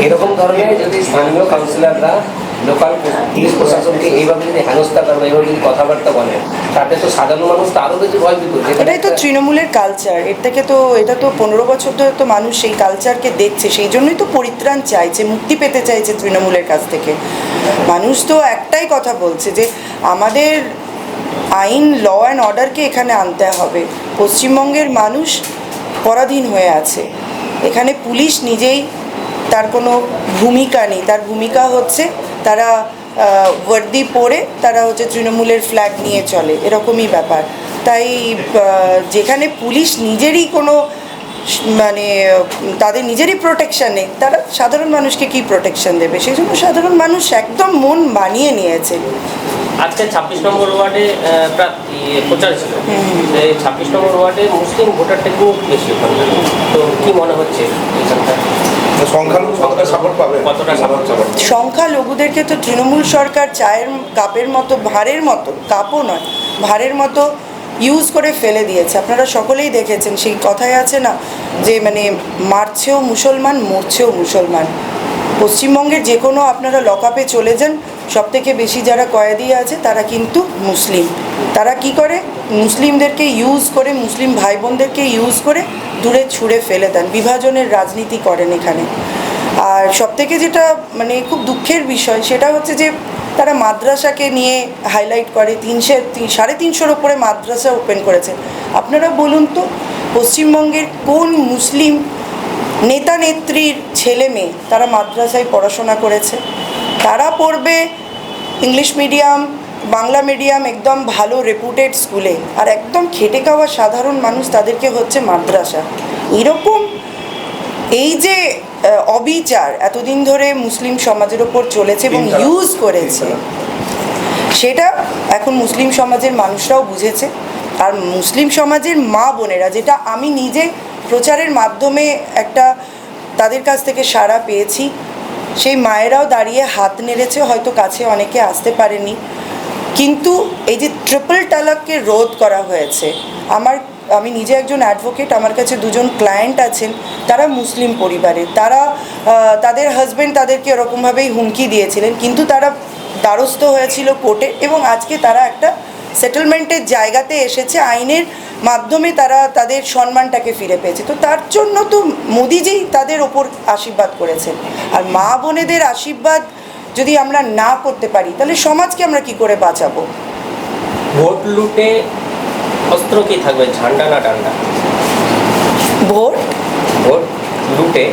এরকম ধরনের যদি স্থানীয় কাউন্সিলররা লোকাল পুলিশ প্রশাসনকে এইভাবে যদি হেনস্থা করে বা এইভাবে যদি কথাবার্তা বলে, তাতে তো সাধারণ মানুষ তো আরও বেশি ভয়ভীত। এটাই তো তৃণমূলের কালচার। এর থেকে তো এটা তো 15 বছর ধরে তো মানুষ সেই কালচারকে দেখছে, সেই জন্যই তো পরিত্রাণ চাইছে, মুক্তি পেতে চাইছে তৃণমূলের কাছ থেকে। মানুষ তো একটাই কথা বলছে যে আমাদের আইন, ল অ্যান্ড অর্ডারকে এখানে আনতে হবে। পশ্চিমবঙ্গের মানুষ পরাধীন হয়ে আছে, এখানে পুলিশ নিজেই তার কোনো ভূমিকা নেই। তার ভূমিকা হচ্ছে তারা বর্দি পরে তারা হচ্ছে তৃণমূলের ফ্ল্যাগ নিয়ে চলে, এরকমই ব্যাপার। তাই যেখানে পুলিশ নিজেরই কোনো মানে তাদের নিজেরই প্রোটেকশান নেই, তারা সাধারণ মানুষকে কি প্রোটেকশান দেবে? সেই জন্য সাধারণ মানুষ একদম মন বানিয়ে নিয়েছে। আজকে 26 নম্বর ওয়ার্ডে প্রচার ছিল, 26 নম্বর ওয়ার্ডে মুসলিম ভোটারটা খুব বেশি, তো কি মনে হচ্ছে সংখ্যালঘুদেরকে তো তৃণমূল সরকার চায়ের কাপের মতো, ভাঁড়ের মতো, কাপও নয় ভাঁড়ের মতো ইউজ করে ফেলে দিয়েছে। আপনারা সকলেই দেখেছেন, সেই কথাই আছে না যে মানে মারছেও মুসলমান, মরছেও মুসলমান। পশ্চিমবঙ্গের যে কোনো আপনারা লকআপে চলে যান, সবথেকে বেশি যারা কয়েদি আছে তারা কিন্তু মুসলিম। তারা কি করে? মুসলিমদেরকে ইউজ করে, মুসলিম ভাই বোনদেরকে ইউজ করে দূরে ছুঁড়ে ফেলে দেন, বিভাজনের রাজনীতি করেন এখানে। আর সবথেকে যেটা মানে খুব দুঃখের বিষয় সেটা হচ্ছে যে তারা মাদ্রাসাকে নিয়ে হাইলাইট করে। 300-350 ওপরে মাদ্রাসা ওপেন করেছে। আপনারা বলুন তো, পশ্চিমবঙ্গের কোন মুসলিম নেতা নেত্রীর ছেলে মেয়ে তারা মাদ্রাসায় পড়াশোনা করেছে? তারা পড়বে ইংলিশ মিডিয়াম, বাংলা মিডিয়াম, একদম ভালো রেপুটেড স্কুলে, আর একদম খেটে খাওয়া সাধারণ মানুষ তাদেরকে হচ্ছে মাদ্রাসা। এরকম এই যে অবিচার এতদিন ধরে মুসলিম সমাজের ওপর চলেছে এবং ইউজ করেছে, সেটা এখন মুসলিম সমাজের মানুষরাও বুঝেছে। আর মুসলিম সমাজের মা বোনেরা, যেটা আমি নিজে প্রচারের মাধ্যমে একটা তাদের কাছ থেকে সাড়া পেয়েছি, সেই মায়েরাও দাঁড়িয়ে হাত নেড়েছে। হয়তো কাছে অনেকে আসতে পারেনি, কিন্তু এই যে ট্রিপল তালাককে রোধ করা হয়েছে, আমি নিজে একজন অ্যাডভোকেট, আমার কাছে 2জন ক্লায়েন্ট আছেন, তারা মুসলিম পরিবারের। তারা তাদের হাজব্যান্ড তাদেরকে এরকমভাবেই হুমকি দিয়েছিলেন, কিন্তু তারা দ্বারস্থ হয়েছিল কোর্টে এবং আজকে তারা একটা সেটেলমেন্টের জায়গাতে এসেছে। আইনের মাধ্যমে তারা তাদের সম্মানটাকে ফিরে পেয়েছে। তো তার জন্য তো মোদিজি তাদের ওপর আশীর্বাদ করেছেন। আর মা বোনেদের আশীর্বাদ যদি আমরা না করতে পারি, তাহলে সমাজকে আমরা কি করে বাঁচাবো? ভোট লুটে অস্ত্র কি থাকবে, ঝান্ডা না ডান্ডা? ভোট লুটে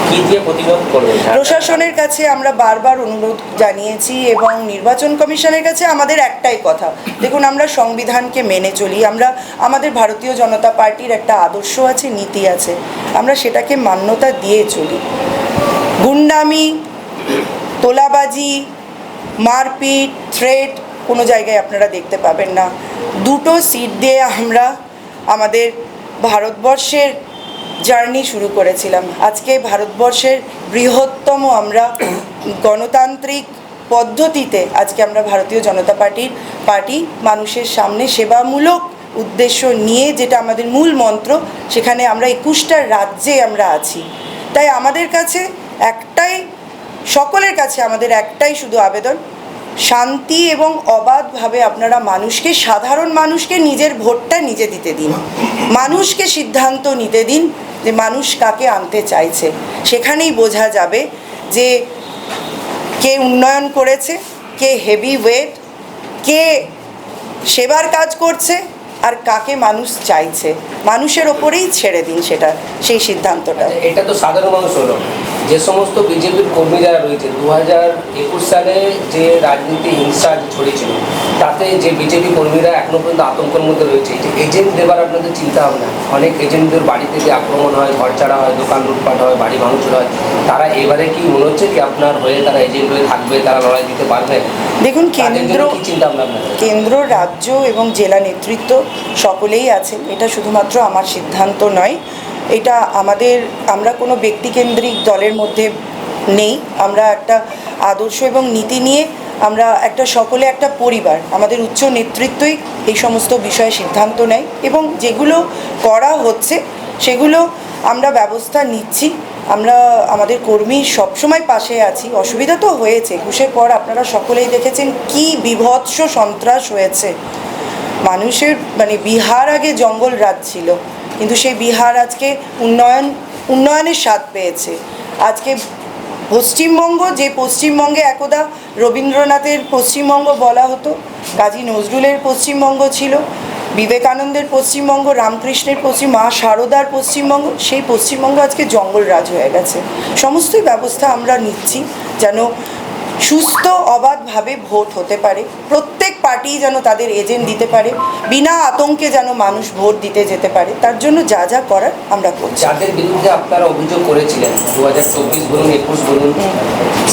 কি দিয়ে প্রতিরোধ করবে? প্রশাসনের কাছে আমরা বারবার অনুরোধ জানিয়েছি এবং নির্বাচন কমিশনের কাছে আমাদের একটাই কথা, দেখুন আমরা সংবিধানকে মেনে চলি, আমরা আমাদের ভারতীয় জনতা পার্টির একটা আদর্শ আছে, নীতি আছে, আমরা সেটাকে মান্যতা দিয়ে চলি। গুন্ডামি, তোলাবাজি, মারপিট, থ্রেট কোনো জায়গায় আপনারা দেখতে পাবেন না। 2টো সিট দিয়ে আমরা আমাদের ভারতবর্ষের জার্নি শুরু করেছিলাম। আজকে ভারতবর্ষের বৃহত্তম আমরা গণতান্ত্রিক পদ্ধতিতে আজকে আমরা ভারতীয় জনতা পার্টি মানুষের সামনে সেবামূলক উদ্দেশ্য নিয়ে, যেটা আমাদের মূল মন্ত্র, সেখানে আমরা 21টা রাজ্যে আমরা আছি। তাই আমাদের কাছে একটাই, সকলের কাছে আমাদের একটাই শুধু আবেদন, শান্তি এবং অবাধভাবে আপনারা মানুষকে, সাধারণ মানুষকে নিজের ভোটটা নিজে দিতে দিন, মানুষকে সিদ্ধান্ত নিতে দিন যে মানুষ কাকে আনতে চাইছে। সেখানেই বোঝা যাবে যে কে উন্নয়ন করেছে, কে হেভি ওয়েট, কে সেবার কাজ করছে, আর কাকে মানুষ চাইছে। মানুষের ওপরেই ছেড়ে দিন সেটা, সেই সিদ্ধান্তটা। এটা তো সাধারণ মানুষ হলো, যে সমস্ত বিজেপির কর্মী যারা রয়েছে 2021 সালে যে রাজনীতি হিংসা ছড়িয়েছিল, তাতে যে বিজেপি কর্মীরা এখনো পর্যন্ত আতঙ্কের মধ্যে রয়েছে। এজেন্ট দেবার আপনাদের চিন্তা ভাবনা, অনেক এজেন্টদের বাড়িতে যে আক্রমণ হয়, ঘর ছাড়া হয়, দোকান লুটপাট হয়, বাড়ি ভাঙচুর হয়, তারা এবারে কি মনে হচ্ছে কি আপনার হয়ে তারা এজেন্ট হয়ে থাকবে, তারা লড়াই দিতে পারবে? দেখুন, কেন্দ্র, রাজ্য এবং জেলা নেতৃত্ব সকলেই আছেন। এটা শুধুমাত্র আমার সিদ্ধান্ত নয়, এটা আমরা কোনো ব্যক্তিকেন্দ্রিক দলের মধ্যে নেই। আমরা একটা আদর্শ এবং নীতি নিয়ে আমরা সকলে একটা পরিবার। আমাদের উচ্চ নেতৃত্বই এই সমস্ত বিষয়ে সিদ্ধান্ত নেয় এবং যেগুলো করা হচ্ছে সেগুলো আমরা ব্যবস্থা নিচ্ছি। আমরা আমাদের কর্মী সবসময় পাশে আছি। অসুবিধা তো হয়েছে, 21-এর পর আপনারা সকলেই দেখেছেন কি বীভৎস সন্ত্রাস হয়েছে। মানুষের মানে বিহার আগে জঙ্গল রাজ ছিল, কিন্তু সেই বিহার আজকে উন্নয়নের স্বাদ পেয়েছে। আজকে পশ্চিমবঙ্গ, যে পশ্চিমবঙ্গে একদা রবীন্দ্রনাথের পশ্চিমবঙ্গ বলা হতো, কাজী নজরুলের পশ্চিমবঙ্গ ছিল, বিবেকানন্দের পশ্চিমবঙ্গ, রামকৃষ্ণের মা শারদার পশ্চিমবঙ্গ, সেই পশ্চিমবঙ্গ আজকে জঙ্গলরাজ হয়ে গেছে। সমস্তই ব্যবস্থা আমরা নিচ্ছি যেন সুস্থ অবাধভাবে ভোট হতে পারে, প্রত্যেক পার্টি যেন তাদের এজেন্ট দিতে পারে, বিনা আতঙ্কে যেন মানুষ ভোট দিতে যেতে পারে, তার জন্য যা যা করার আমরা করছি। যাদের বিরুদ্ধে আপনারা অভিযোগ করেছিলেন 2024 বলুন 21 বলুন,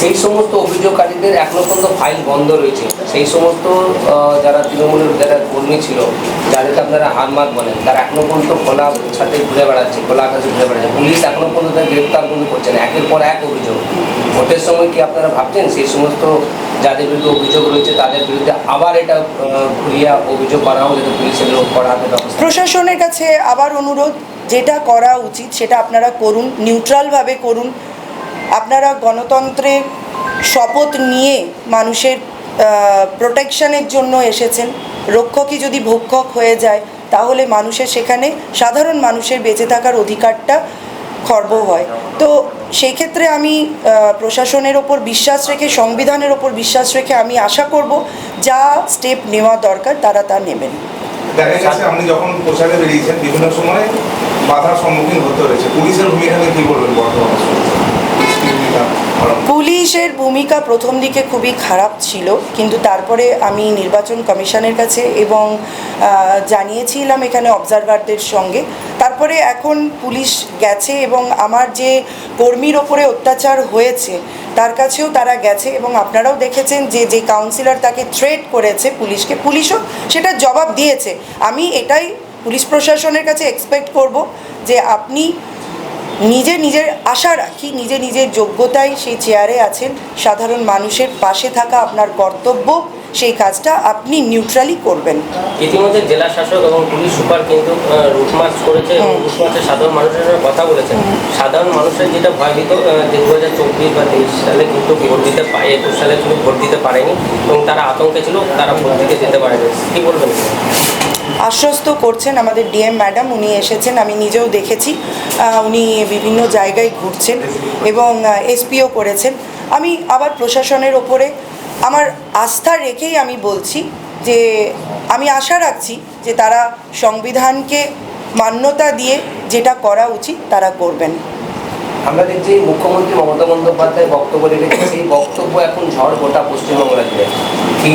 সেই সমস্ত অভিযোগকারীদের এখনো পর্যন্ত ফাইল বন্ধ রয়েছে। সেই সমস্ত যারা তৃণমূলের যারা কর্মী ছিল, যাদেরকে আপনারা হারমাত বলেন, তারা এখনো পর্যন্ত খোলা ছাদে ঘুরে বেড়াচ্ছে, খোলা আকাশে ঘুরে বেড়াচ্ছে। পুলিশ এখনো পর্যন্ত তাদের গ্রেপ্তার কিন্তু করছে না, একের পর এক অভিযোগ। ভোটের সময় কি আপনারা ভাবছেন সেই সমস্ত যাদের বিরুদ্ধে অভিযোগ রয়েছে তাদের বিরুদ্ধে আবার এটা ঘুরিয়ে অভিযোগ করা হোক, যাতে পুলিশের লোক করা হাতে ব্যবস্থা? প্রশাসনের কাছে আবার অনুরোধ, যেটা করা উচিত সেটা আপনারা করুন, নিউট্রালভাবে করুন। আপনারা গণতন্ত্রের শপথ নিয়ে মানুষের প্রোটেকশনের জন্য এসেছেন। রক্ষকই যদি ভক্ষক হয়ে যায় তাহলে মানুষের সেখানে সাধারণ মানুষের বেঁচে থাকার অধিকারটা খর্ব হয়। তো সেই ক্ষেত্রে আমি প্রশাসনের ওপর বিশ্বাস রেখে, সংবিধানের ওপর বিশ্বাস রেখে আমি আশা করব যা স্টেপ নেওয়া দরকার তারা তা নেবেন। দেখা গেছে আপনি যখন প্রচারে বেরিয়েছেন বিভিন্ন সময় বাধার সম্মুখীন হতে হয়েছে, পুলিশের ভূমিকাকে কি বলবেন বর্তমানে? পুলিশের ভূমিকা প্রথম দিকে খুবই খারাপ ছিল, কিন্তু তারপরে আমি নির্বাচন কমিশনের কাছে এবং জানিয়েছিলাম এখানে অবজারভারদের সঙ্গে। তারপরে এখন পুলিশ গেছে এবং আমার যে কর্মীর ওপরে অত্যাচার হয়েছে তার কাছেও তারা গেছে, এবং আপনারাও দেখেছেন যে যে কাউন্সিলর তাকে থ্রেট করেছে পুলিশকে, পুলিশও সেটা জবাব দিয়েছে। আমি এটাই পুলিশ প্রশাসনের কাছে এক্সপেক্ট করব যে আপনি নিজের আশা রাখি, নিজের যোগ্যতায় সেই চেয়ারে আছেন, সাধারণ মানুষের পাশে থাকা আপনার কর্তব্য, সেই কাজটা আপনি নিউট্রালি করবেন। ইতিমধ্যে জেলা শাসক এবং পুলিশ সুপার কিন্তু রুট মার্চ করেছে এবং রুট মার্চে সাধারণ মানুষের সঙ্গে কথা বলেছেন। সাধারণ মানুষের যেটা ভয়ভীত যে 2024 বা 23 সালে কিন্তু ভোট দিতে 21 সালে কিন্তু ভোট দিতে পারেনি এবং তারা আতঙ্কে ছিল, তারা ভোট দিতে যেতে পারেনি। কী বলবেন? আশ্বস্ত করছেন আমাদের ডিএম ম্যাডাম, উনি এসেছেন, আমি নিজেও দেখেছি, উনি বিভিন্ন জায়গায় ঘুরছেন এবং এসপিও করেছেন। আমি আবার প্রশাসনের ওপরে আমার আস্থা রেখেই আমি বলছি যে আমি আশা রাখছি যে তারা সংবিধানকে মান্যতা দিয়ে যেটা করা উচিত তারা করবেন। আমরা দেখছি মুখ্যমন্ত্রী মমতা বন্দ্যোপাধ্যায় বক্তব্য রেখেছে, সেই বক্তব্য এখন ঝড় গোটা পশ্চিমবঙ্গ রাজ্যে। কি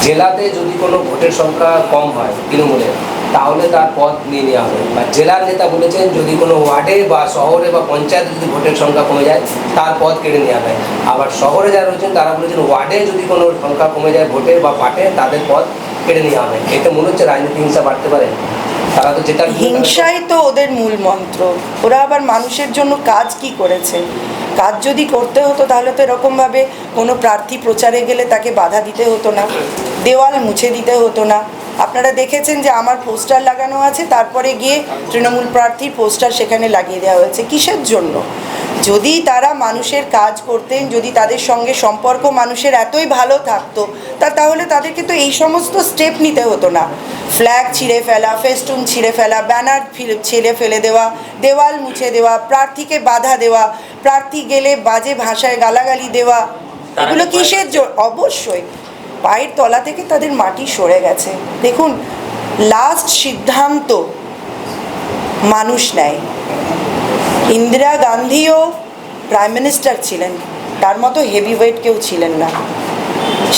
জেলাতে যদি কোনো ভোটের সংখ্যা কম হয় তৃণমূলের, তাহলে তার পদ নিয়ে নেওয়া হবে। বা জেলার নেতা বলেছেন যদি কোনো ওয়ার্ডে বা শহরে বা পঞ্চায়েতে যদি ভোটের সংখ্যা কমে যায় তার পদ কেড়ে নেওয়া হয়। আবার শহরে যারা রয়েছেন তারা বলেছেন ওয়ার্ডে যদি কোনো সংখ্যা কমে যায় ভোটে বা পাটে, তাদের পদ কেড়ে নেওয়া হবে। এতে মনে হচ্ছে রাজনীতি হিংসা বাড়তে পারে। তারা তো যেটা হিংসাই তো ওদের মূল মন্ত্র। ওরা আবার মানুষের জন্য কাজ কি করেছে? কাজ যদি করতে হতো তাহলে তো এরকমভাবে কোনো প্রার্থী প্রচারে গেলে তাকে বাধা দিতে হতো না, দেওয়াল মুছে দিতে হতো না। আপনারা দেখেছেন যে আমার পোস্টার লাগানো আছে, তারপরে গিয়ে তৃণমূল প্রার্থীর পোস্টার সেখানে লাগিয়ে দেওয়া হয়েছে। কিসের জন্য? যদি তারা মানুষের কাজ করতেন, যদি তাদের সঙ্গে সম্পর্ক মানুষের এতই ভালো থাকতো, তাহলে তাদেরকে তো এই সমস্ত স্টেপ নিতে হতো না। ফ্ল্যাগ ছিঁড়ে ফেলা, ফেস্টুন ছিঁড়ে ফেলা, ব্যানার ছিঁড়ে ফেলে দেওয়া, দেওয়াল মুছে দেওয়া, প্রার্থীকে বাধা দেওয়া, প্রার্থী গেলে বাজে ভাষায় গালাগালি দেওয়া, এগুলো কিসের জন্য? অবশ্যই পায়ের তলা থেকে তাদের মাটি সরে গেছে। দেখুন, লাস্ট সিদ্ধান্ত মানুষ নেয়। ইন্দিরা গান্ধীও প্রাইম মিনিস্টার ছিলেন, তার মতো হেভিওয়েট কেউ ছিলেন না।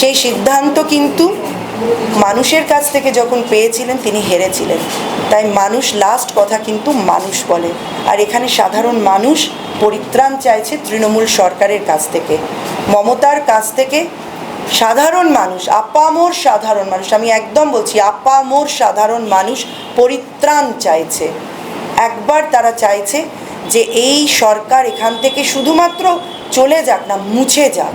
সেই সিদ্ধান্ত কিন্তু মানুষের কাছ থেকে যখন পেয়েছিলেন তিনি হেরেছিলেন। তাই মানুষ লাস্ট কথা কিন্তু মানুষ বলে। আর এখানে সাধারণ মানুষ পরিত্রাণ চাইছে তৃণমূল সরকারের কাছ থেকে, মমতার কাছ থেকে। সাধারণ মানুষ, আপামর সাধারণ মানুষ, আমি একদম বলছি আপামর সাধারণ মানুষ পরিত্রাণ চাইছে। একবার তারা চাইছে যে এই সরকার এখান থেকে শুধুমাত্র চলে যাক না, মুছে যাক।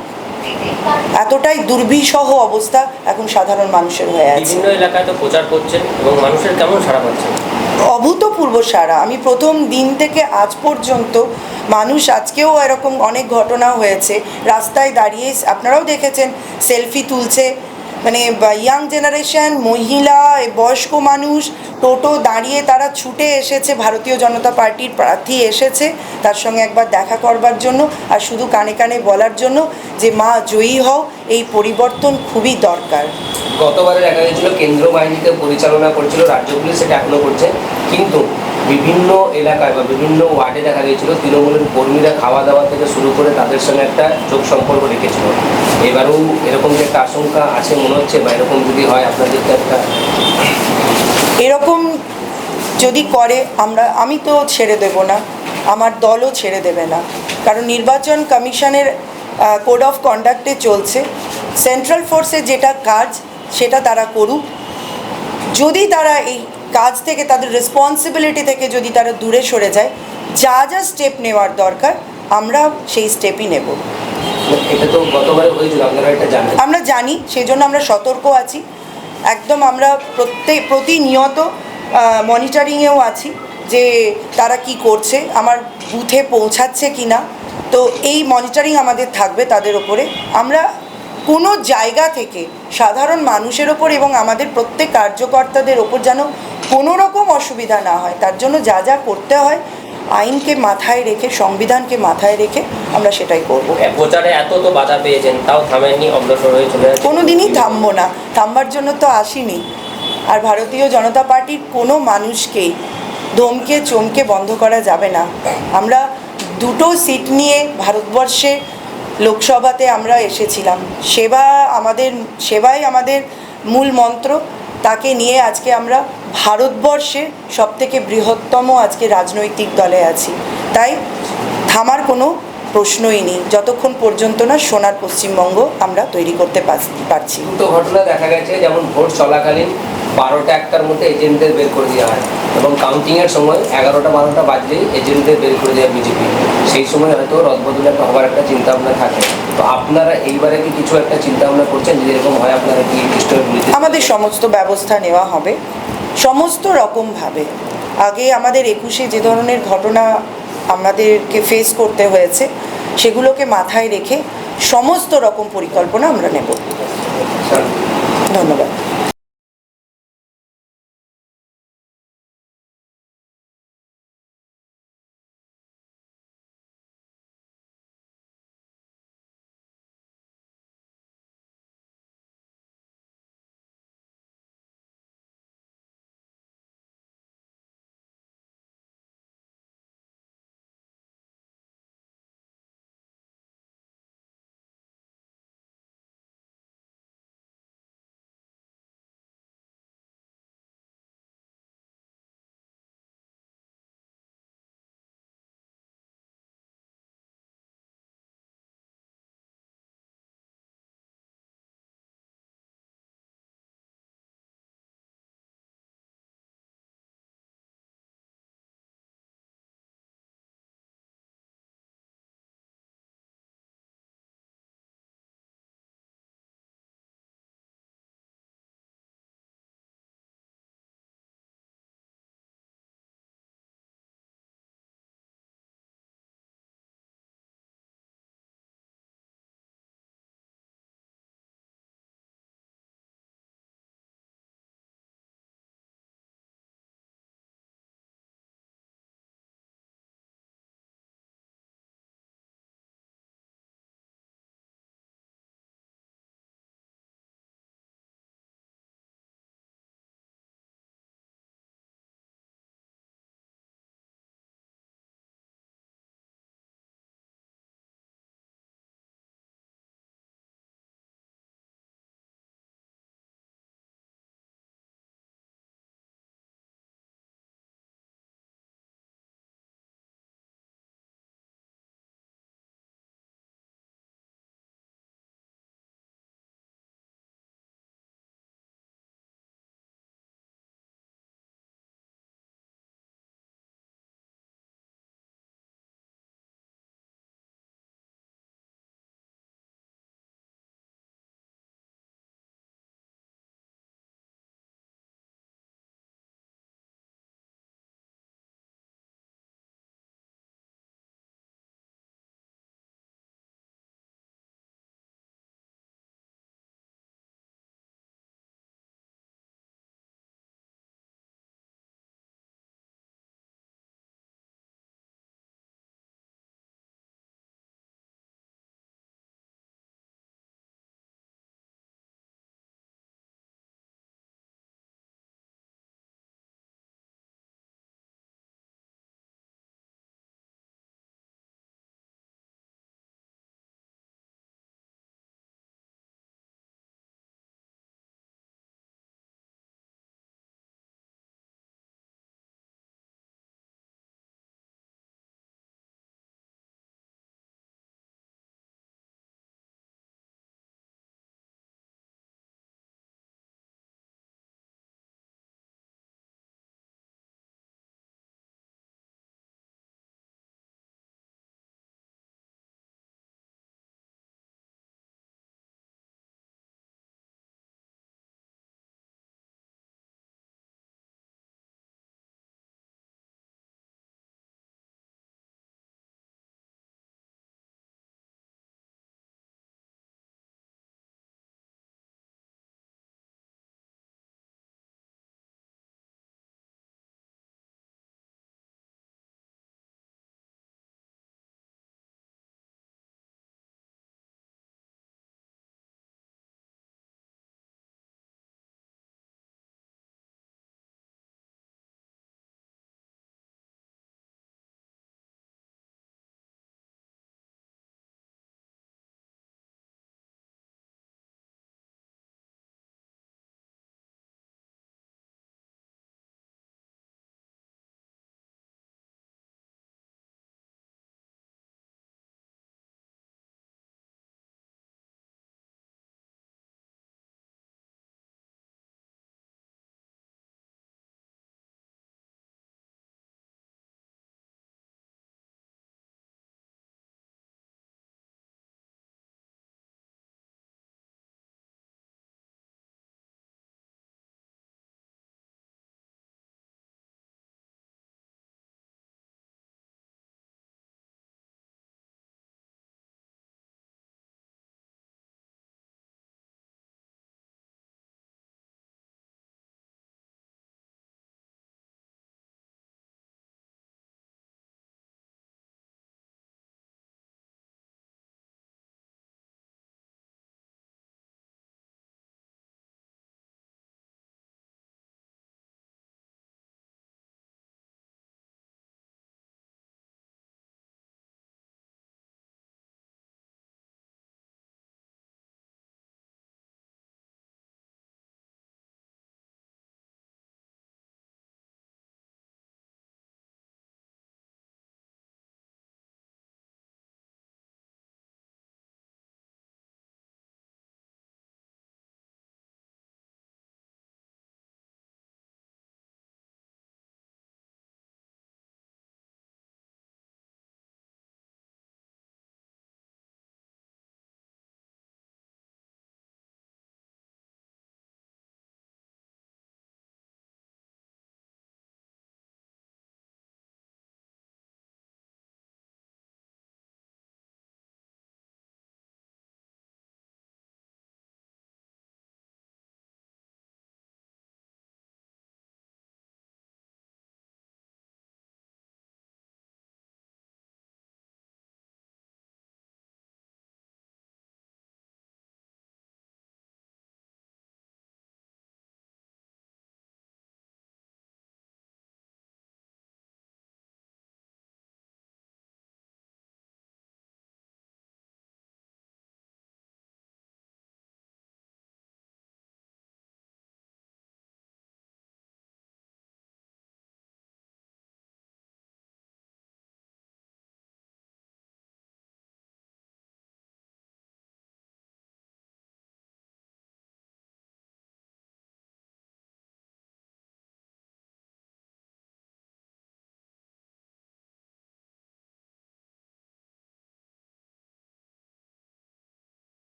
এতটাই দুর্বিষহ অবস্থা এখন সাধারণ মানুষের হয়ে আছে। বিভিন্ন এলাকায় তো প্রচার করছেন এবং মানুষের কেমন সাড়া পাচ্ছেন? অভূতপূর্ব সাড়া। আমি প্রথম দিন থেকে আজ পর্যন্ত মানুষ আজকেও এরকম অনেক ঘটনা হয়েছে, রাস্তায় দাঁড়িয়ে আপনারাও দেখেছেন সেলফি তুলছে, মানে ইয়াং জেনারেশন, মহিলা, বয়স্ক মানুষ, টোটো দাঁড়িয়ে তারা ছুটে এসেছে, ভারতীয় জনতা পার্টির প্রার্থী এসেছে তার সঙ্গে একবার দেখা করবার জন্য আর শুধু কানে কানে বলার জন্য যে মা জয়ী হও, এই পরিবর্তন খুবই দরকার। গতবারে দেখা গেছিল কেন্দ্র বাহিনীতে পরিচালনা করছিল রাজ্য পুলিশ, সেটা এখনো করছে, কিন্তু বিভিন্ন এলাকায় বা বিভিন্ন ওয়ার্ডে দেখা গিয়েছিল তৃণমূলের কর্মীরা খাওয়া দাওয়া থেকে শুরু করে তাদের সঙ্গে একটা যোগ সম্পর্ক রেখেছিল। এবারেও এরকম যে একটা আশঙ্কা আছে মনে হচ্ছে, বা এরকম যদি হয় আপনাদের তো একটা এরকম যদি করে আমি তো ছেড়ে দেব না, আমার দলও ছেড়ে দেবে না, কারণ নির্বাচন কমিশনের কোড অফ কন্ডাক্টে চলছে, সেন্ট্রাল ফোর্সের যেটা কাজ সেটা তারা করুক। যদি তারা এই কাজ থেকে, তাদের রেসপন্সিবিলিটি থেকে যদি তারা দূরে সরে যায়, যা যা স্টেপ নেওয়ার দরকার আমরা সেই স্টেপই নেব। এটা তো গতবারে হয়েছিল, আপনারা এটা জানেন। আমরা জানি, সেই জন্য আমরা সতর্ক আছি, একদম আমরা প্রতিনিয়ত মনিটরিংয়েও আছি যে তারা কি করছে, আমার বুথে পৌঁছাচ্ছে কি না। তো এই মনিটরিং আমাদের থাকবে তাদের ওপরে। আমরা কোনো জায়গা থেকে সাধারণ মানুষের ওপর এবং আমাদের প্রত্যেক কার্যকর্তাদের ওপর যেন কোনো রকম অসুবিধা না হয়, তার জন্য যা যা করতে হয় আইনকে মাথায় রেখে, সংবিধানকে মাথায় রেখে আমরা সেটাই করব। প্রচারে এত তো বাধা পেয়েছেন, তাও থামেননি, অগ্রসর হয়ে চলে যাচ্ছে। কোনো দিনই থামবো না, থামবার জন্য তো আসিনি। আর ভারতীয় জনতা পার্টির কোনো মানুষকেই ধমকে চমকে বন্ধ করা যাবে না। আমরা 2টো সিট নিয়ে ভারতবর্ষে লোকসভাতে আমরা এসেছিলাম, সেবাই আমাদের মূল মন্ত্র, তাকে নিয়ে আজকে আমরা ভারতবর্ষের সবথেকে বৃহত্তম আজকে রাজনৈতিক দলে আছি। তাই থামার কোনো প্রশ্নই নেই যতক্ষণ পর্যন্ত না সোনার পশ্চিমবঙ্গ আমরা তৈরি করতে পারছি। দুটো ঘটনা দেখা গেছে, যেমন ভোট চলাকালীন 12টা 1টার মধ্যে এজেন্টদের বের করে দেওয়া হয় এবং কাউন্টিংয়ের সময় 11টা 12টা বাজলেই এজেন্টদের বের করে দেওয়া বিজেপি। সেই সময় হয়তো রদবদল একটা হওয়ার একটা চিন্তাভাবনা থাকে। তো আপনারা এইবারে কি কিছু একটা চিন্তাভাবনা করছেন যদি এরকম হয় আপনারা কি নির্দিষ্ট? আমাদের সমস্ত ব্যবস্থা নেওয়া হবে সমস্ত রকমভাবে। আগে আমাদের 21-এ যে ধরনের ঘটনা আমাদেরকে ফেস করতে হয়েছে সেগুলোকে মাথায় রেখে সমস্ত রকম পরিকল্পনা আমরা নেব। ধন্যবাদ।